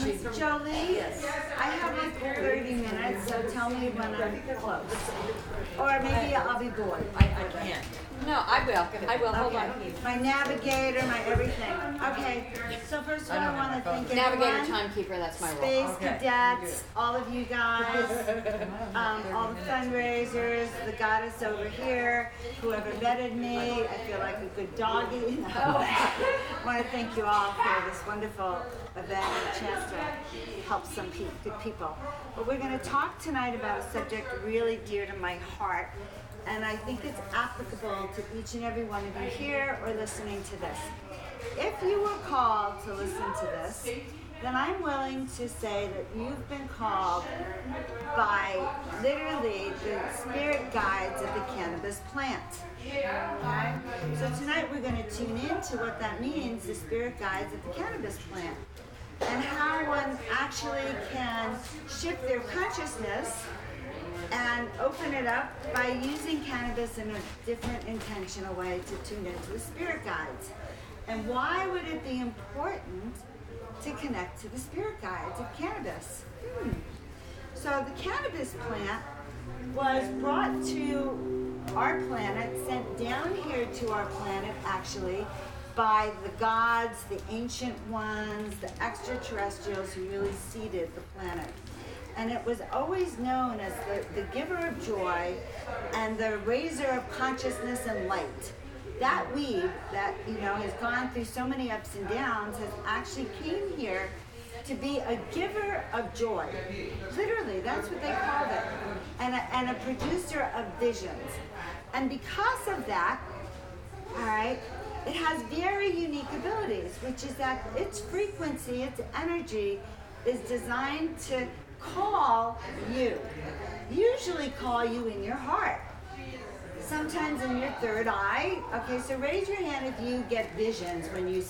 Miss Jolie, Yes. I have like 30 minutes, so tell me when I'm close. Or maybe I'll be bored. I can't. No, I will. Hold Okay. on. My navigator, my everything. Okay. So first of all, I want to thank Navigator, everyone. timekeeper, that's my role. Space Cadets, all of you guys, all the fundraisers, the goddess over here, whoever vetted me. I feel like a good doggy. I want to thank you all for this wonderful event and a chance to help some good people. But we're going to talk tonight about a subject really dear to my heart, and I think it's applicable to each and every one of you here or listening to this. If you were called to listen to this, then I'm willing to say that you've been called by literally the spirit guides of the cannabis plant. Okay? So tonight we're going to tune into what that means, the spirit guides of the cannabis plant, and how one actually can shift their consciousness and open it up by using cannabis in a different intentional way to tune into the spirit guides. And why would it be important to connect to the spirit guides of cannabis? So the cannabis plant was brought to our planet, sent down here to our planet actually, by the gods, the ancient ones, the extraterrestrials who really seeded the planet. And it was always known as the giver of joy and the raiser of consciousness and light. That weed that, has gone through so many ups and downs has actually came here to be a giver of joy. Literally, that's what they called it. And a producer of visions. And because of that, all right, it has very unique abilities, which is that its frequency, its energy is designed to call you. Usually call you in your heart. Sometimes in your third eye. Okay, so raise your hand if you get visions when you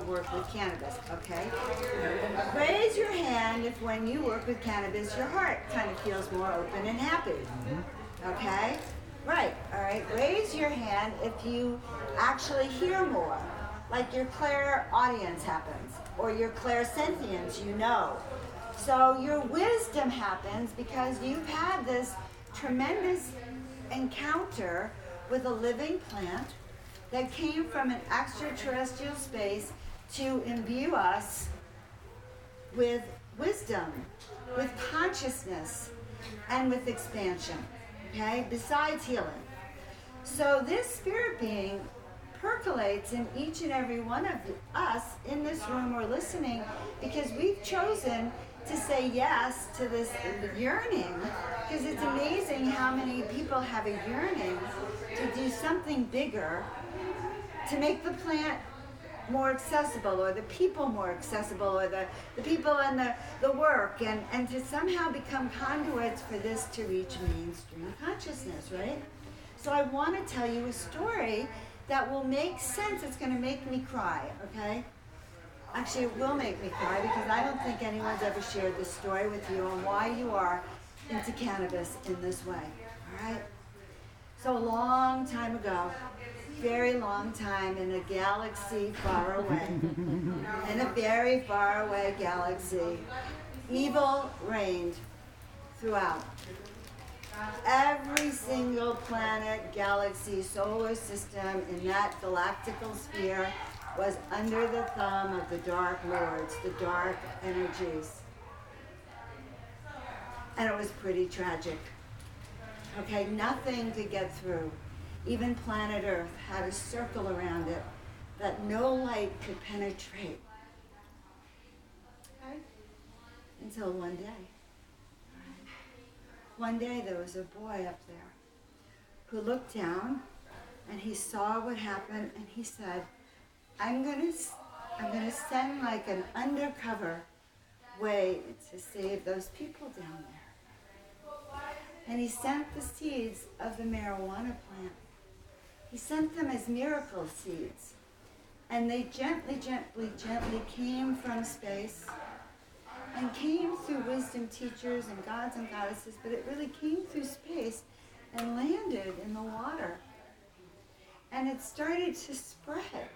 work with cannabis, okay? Raise your hand if when you work with cannabis, your heart kind of feels more open and happy. Okay? Right, all right. Raise your hand if you actually hear more, like your clairaudience happens, or your clairsentience, So your wisdom happens because you've had this tremendous encounter with a living plant that came from an extraterrestrial space to imbue us with wisdom, with consciousness, and with expansion, okay, besides healing. So this spirit being percolates in each and every one of us in this room or listening because we've chosen to say yes to this yearning, because it's amazing how many people have a yearning to do something bigger, to make the plant more accessible, or the people more accessible, or the people and the work, and to somehow become conduits for this to reach mainstream consciousness, right? So I want to tell you a story that will make sense. It's going to make me cry, okay? Actually, it will make me cry because I don't think anyone's ever shared this story with you on why you are into cannabis in this way, all right? So a long time ago, very long time in a galaxy far away, in a very far away galaxy, evil reigned throughout. Every single planet, galaxy, solar system in that galactical sphere was under the thumb of the Dark Lords, the dark energies. And it was pretty tragic. Okay, nothing could get through. Even planet Earth had a circle around it that no light could penetrate. Okay? Until one day. One day there was a boy up there who looked down and he saw what happened and he said, I'm gonna send like an undercover way to save those people down there. And he sent the seeds of the marijuana plant. He sent them as miracle seeds. And they gently, gently, gently came from space and came through wisdom teachers and gods and goddesses, but it really came through space and landed in the water. And it started to spread.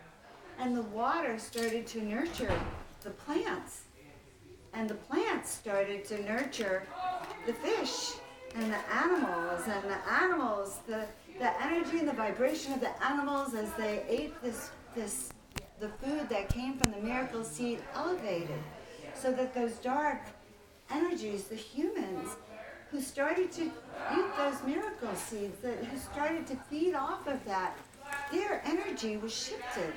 And the water started to nurture the plants. And the plants started to nurture the fish and the animals, the energy and the vibration of the animals as they ate the food that came from the miracle seed elevated, so that those dark energies, the humans who started to eat those miracle seeds, who started to feed off of that, their energy was shifted.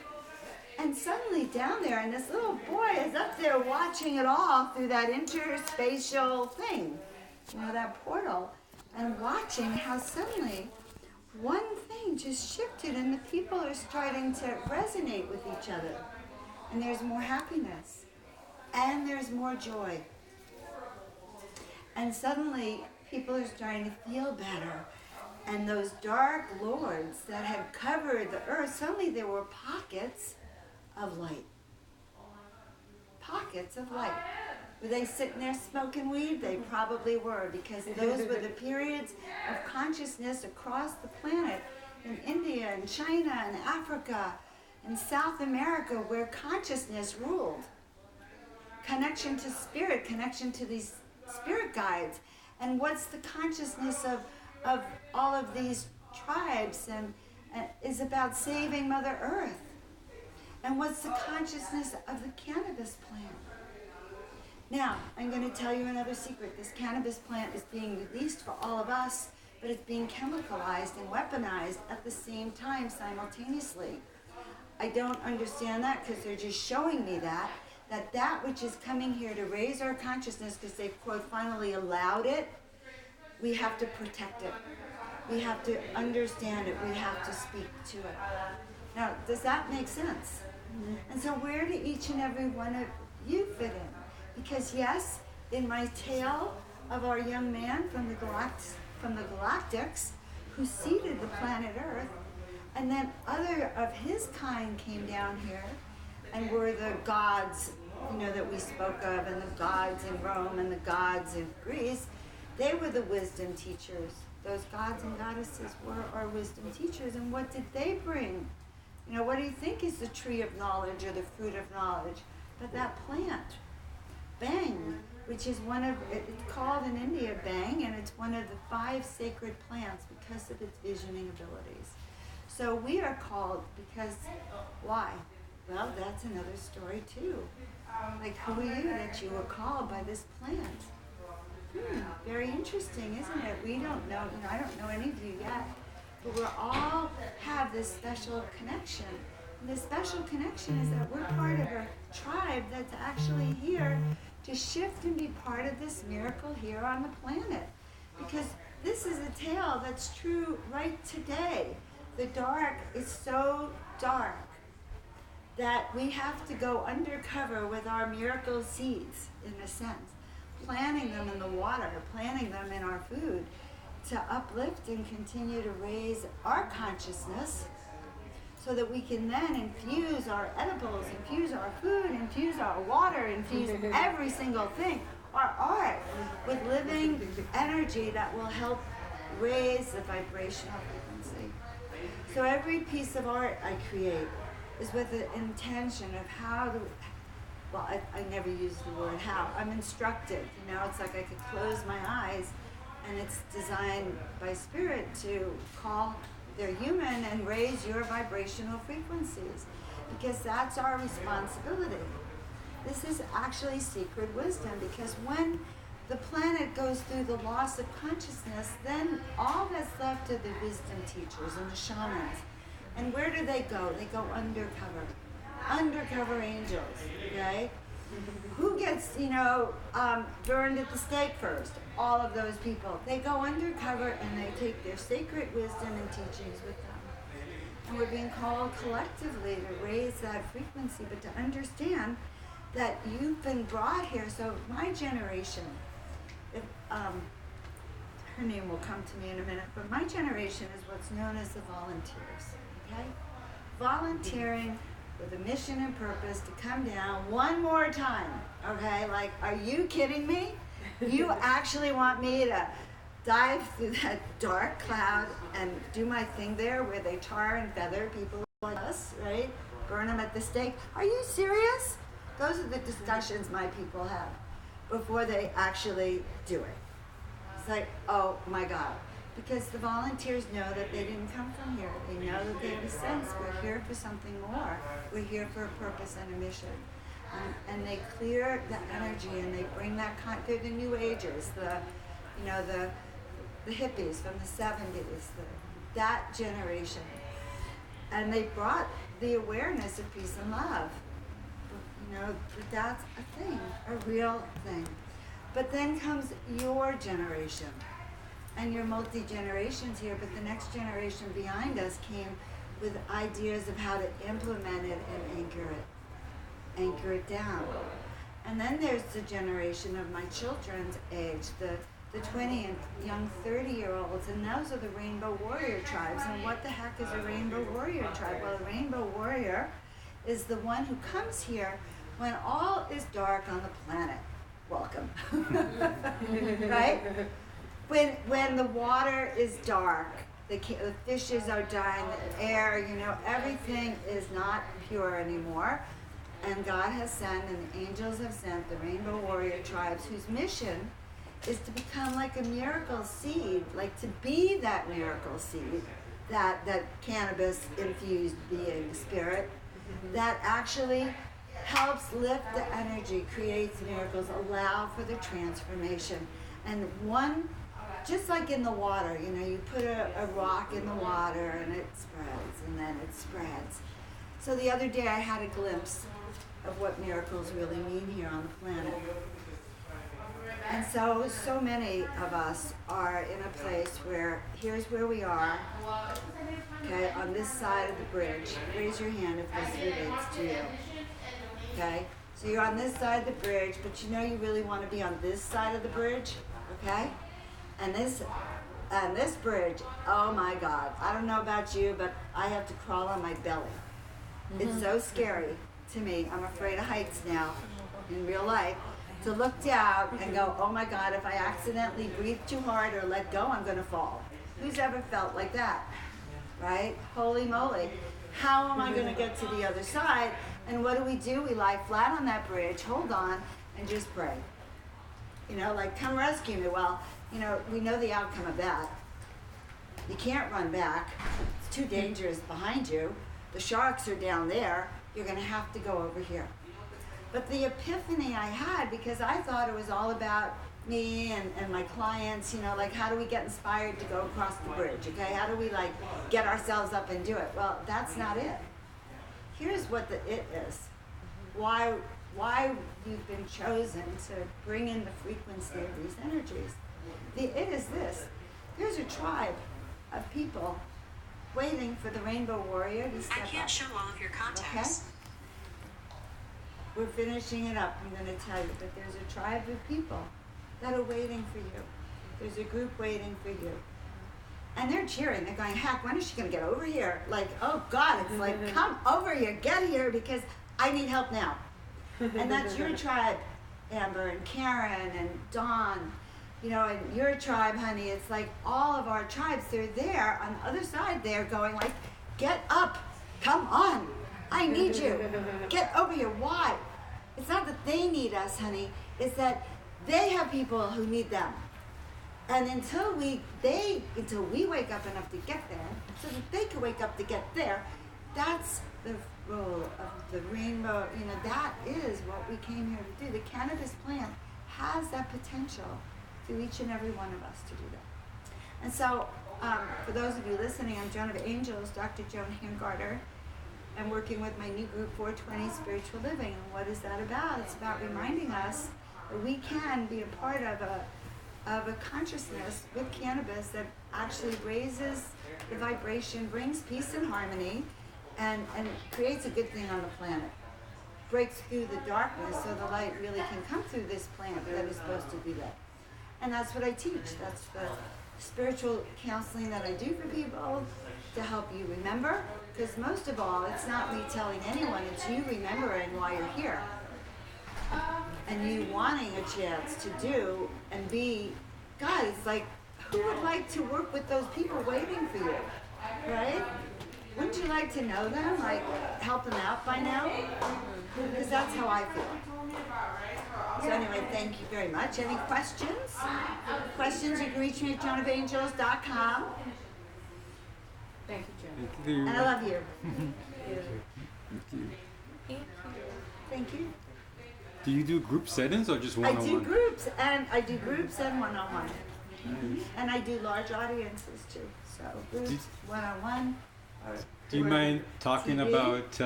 And suddenly down there, and this little boy is up there watching it all through that interspatial thing, that portal, and watching how suddenly one thing just shifted and the people are starting to resonate with each other. And there's more happiness. And there's more joy. And suddenly people are starting to feel better. And those dark lords that had covered the earth, suddenly there were pockets of light. Pockets of light. Were they sitting there smoking weed? They probably were, because those were the periods of consciousness across the planet, in India and China and Africa and South America, where consciousness ruled. Connection to spirit, connection to these spirit guides. And what's the consciousness of all of these tribes and is about saving Mother Earth. And what's the consciousness of the cannabis plant? Now, I'm going to tell you another secret. This cannabis plant is being released for all of us, but it's being chemicalized and weaponized at the same time, simultaneously. I don't understand that, because they're just showing me that which is coming here to raise our consciousness, because they've, quote, finally allowed it, we have to protect it. We have to understand it. We have to speak to it. Now, does that make sense? Mm-hmm. And so where do each and every one of you fit in? Because yes, in my tale of our young man from the Galactics, who seeded the planet Earth, and then other of his kind came down here and were the gods, that we spoke of, and the gods in Rome and the gods in Greece. They were the wisdom teachers. Those gods and goddesses were our wisdom teachers. And what did they bring? What do you think is the tree of knowledge or the fruit of knowledge? But that plant, Bang, which is it's called in India Bang, and it's one of the 5 sacred plants because of its visioning abilities. So we are called because, why? Well, that's another story too. Like, who are you that you were called by this plant? Very interesting, isn't it? We don't know, I don't know any of you yet, but we all have this special connection. And this special connection is that we're part of a tribe that's actually here to shift and be part of this miracle here on the planet. Because this is a tale that's true right today. The dark is so dark that we have to go undercover with our miracle seeds, in a sense, planting them in the water, planting them in our food, to uplift and continue to raise our consciousness, so that we can then infuse our edibles, infuse our food, infuse our water, infuse every single thing, our art, with living energy that will help raise the vibrational frequency. So every piece of art I create is with the intention of how to, I never use the word how, I'm instructed, it's like I could close my eyes, and it's designed by spirit to call they're human and raise your vibrational frequencies, because that's our responsibility. This is actually secret wisdom, because when the planet goes through the loss of consciousness, then all that's left are the wisdom teachers and the shamans. And where do they go? They go undercover. Undercover angels, okay? Who gets, burned at the stake first? All of those people. They go undercover and they take their sacred wisdom and teachings with them. And we're being called collectively to raise that frequency, but to understand that you've been brought here. So my generation, her name will come to me in a minute, but my generation is what's known as the volunteers, okay? Volunteering with a mission and purpose to come down one more time, okay? Like, are you kidding me? You actually want me to dive through that dark cloud and do my thing there where they tar and feather people like us, right? Burn them at the stake. Are you serious? Those are the discussions my people have. before they actually do it. It's like, oh my God. Because the volunteers know that they didn't come from here. They know that they have a sense. We're here for something more. We're here for a purpose and a mission. And they clear the energy and they bring that they're the New Agers, the hippies from the 70s, that generation. And they brought the awareness of peace and love. That's a thing, a real thing. But then comes your generation. And you're multi-generations here, but the next generation behind us came with ideas of how to implement it and anchor it down. And then there's the generation of my children's age, the 20 and young 30-year-olds, and those are the Rainbow Warrior tribes. And what the heck is a Rainbow Warrior tribe? Well, a Rainbow Warrior is the one who comes here when all is dark on the planet. Welcome. Right? When the water is dark, the fishes are dying, the air, everything is not pure anymore. And God has sent, and the angels have sent the Rainbow Warrior tribes, whose mission is to become like a miracle seed, like to be that miracle seed, that cannabis-infused being, spirit, that actually helps lift the energy, creates miracles, allow for the transformation. And just like in the water, you put a rock in the water and it spreads, and then it spreads. So the other day I had a glimpse of what miracles really mean here on the planet. And so many of us are in a place where, here's where we are, okay, on this side of the bridge. Raise your hand if this relates to you, okay? So you're on this side of the bridge, but you really want to be on this side of the bridge, okay? And this bridge, oh my God, I don't know about you, but I have to crawl on my belly. Mm-hmm. It's so scary to me. I'm afraid of heights now in real life. To look down and go, oh my God, if I accidentally breathe too hard or let go, I'm gonna fall. Who's ever felt like that, right? Holy moly. How am I gonna get to the other side? And what do? We lie flat on that bridge, hold on, and just pray. Come rescue me. Well, we know the outcome of that. You can't run back. It's too dangerous behind you. The sharks are down there. You're gonna have to go over here. But the epiphany I had, because I thought it was all about me and my clients, how do we get inspired to go across the bridge, okay? How do we get ourselves up and do it? Well, that's not it. Here's what the it is. Why you've been chosen to bring in the frequency of these energies. The it is this. There's a tribe of people waiting for the Rainbow Warrior to step up. I can't show all of your contacts. Okay? We're finishing it up, I'm going to tell you, but there's a tribe of people that are waiting for you. There's a group waiting for you. And they're cheering. They're going, heck, when is she going to get over here? Oh God, it's like, come over here, get here, because I need help now. And that's your tribe, Amber and Karen and Dawn, and your tribe, honey. It's like all of our tribes, they're there on the other side. They're going get up, come on. I need you. Get over here. Why? It's not that they need us, honey. It's that they have people who need them. And until we wake up enough to get there, so that they can wake up to get there, that's the role of the rainbow. That is what we came here to do. The cannabis plant has that potential through each and every one of us to do that. And so, for those of you listening, I'm Joan of Angels, Dr. Joan Hangarter. I'm working with my new group, 420 Spiritual Living. And what is that about? It's about reminding us that we can be a part of a consciousness with cannabis that actually raises the vibration, brings peace and harmony, and creates a good thing on the planet. Breaks through the darkness so the light really can come through this plant that is supposed to be lit. And that's what I teach. That's the spiritual counseling that I do for people to help you remember. Because most of all, it's not me telling anyone, it's you remembering why you're here. And you wanting a chance to do and be, God, it's like, who would like to work with those people waiting for you, right? Wouldn't you like to know them, help them out by now? Because that's how I feel. So anyway, thank you very much. Any questions? Questions, you can reach me at joanofangels.com. Thank you, Joan. Thank you. And I love you. Thank you. Thank you. Do you do group settings or just I one-on-one? do groups and one-on-one. And I do large audiences too. So groups, one-on-one. Do you mind talking TV? about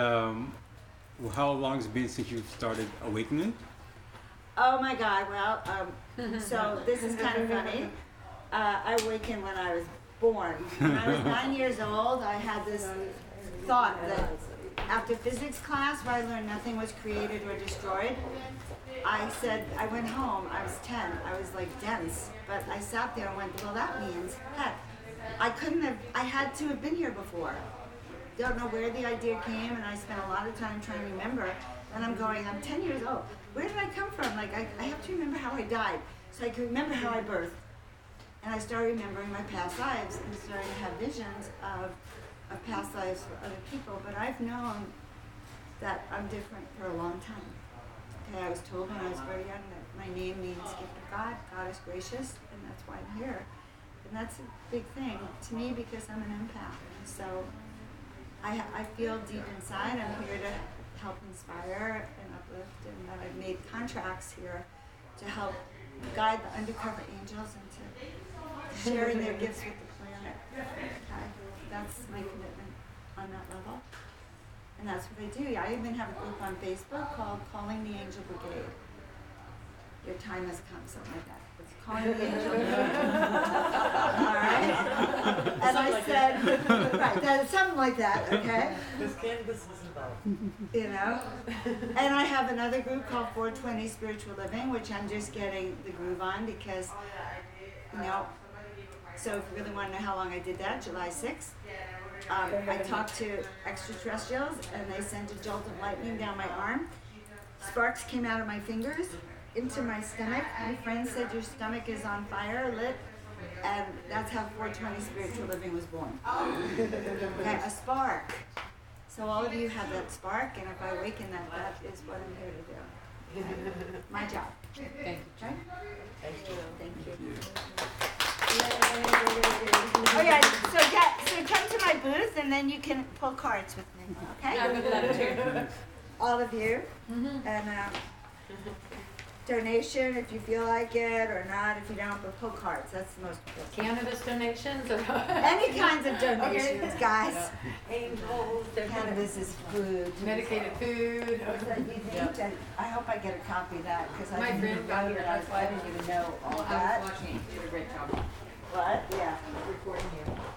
how long it's been since you've started awakening? Oh my God, well, so this is kind of funny. I awakened when I was born. When I was 9 years old, I had this thought that after physics class, where I learned nothing was created or destroyed, I said, I went home, I was 10, I was like dense, but I sat there and went, well that means, heck, I had to have been here before. Don't know where the idea came, and I spent a lot of time trying to remember, and I'm going, I'm 10 years old, where did I come from? Like, I have to remember how I died, so I can remember how I birthed. And I started remembering my past lives, and started to have visions of past lives for other people, but I've known that I'm different for a long time. Okay, I was told when I was very young that my name means gift of God, God is gracious, and that's why I'm here. And that's a big thing to me because I'm an empath. So I feel deep inside I'm here to help inspire and uplift, and that I've made contracts here to help guide the undercover angels into sharing their gifts with the planet. Okay? That's my commitment on that level. And that's what I do. I even have a group on Facebook called Calling the Angel Brigade. Your time has come, something like that. It's Calling the Angel Brigade. All right? And I said, right, something like that, okay? Because cannabis is involved. You know? And I have another group called 420 Spiritual Living, which I'm just getting the groove on because, you know, so if you really want to know how long I did that, July 6th, I talked to extraterrestrials and they sent a jolt of lightning down my arm. Sparks came out of my fingers into my stomach. My friend said your stomach is on fire, lit, and that's how 420 Spiritual Living was born. Okay, a spark. So all of you have that spark, and if I awaken that, that is what I'm here to do. My job. Thank you, Okay? Joan. Thank you. Okay, so come to my booth and then you can pull cards with me, okay? I would love to. All of you. And donation if you feel like it or not if you don't, but pull cards, that's the most important. Cannabis donations? Or Any kinds of donations, Okay. guys. Angels. Cannabis is food. Medicated food. That you think, I hope I get a copy of that because I My didn't friend even got know it, that. that's why I didn't even know all I that. was watching.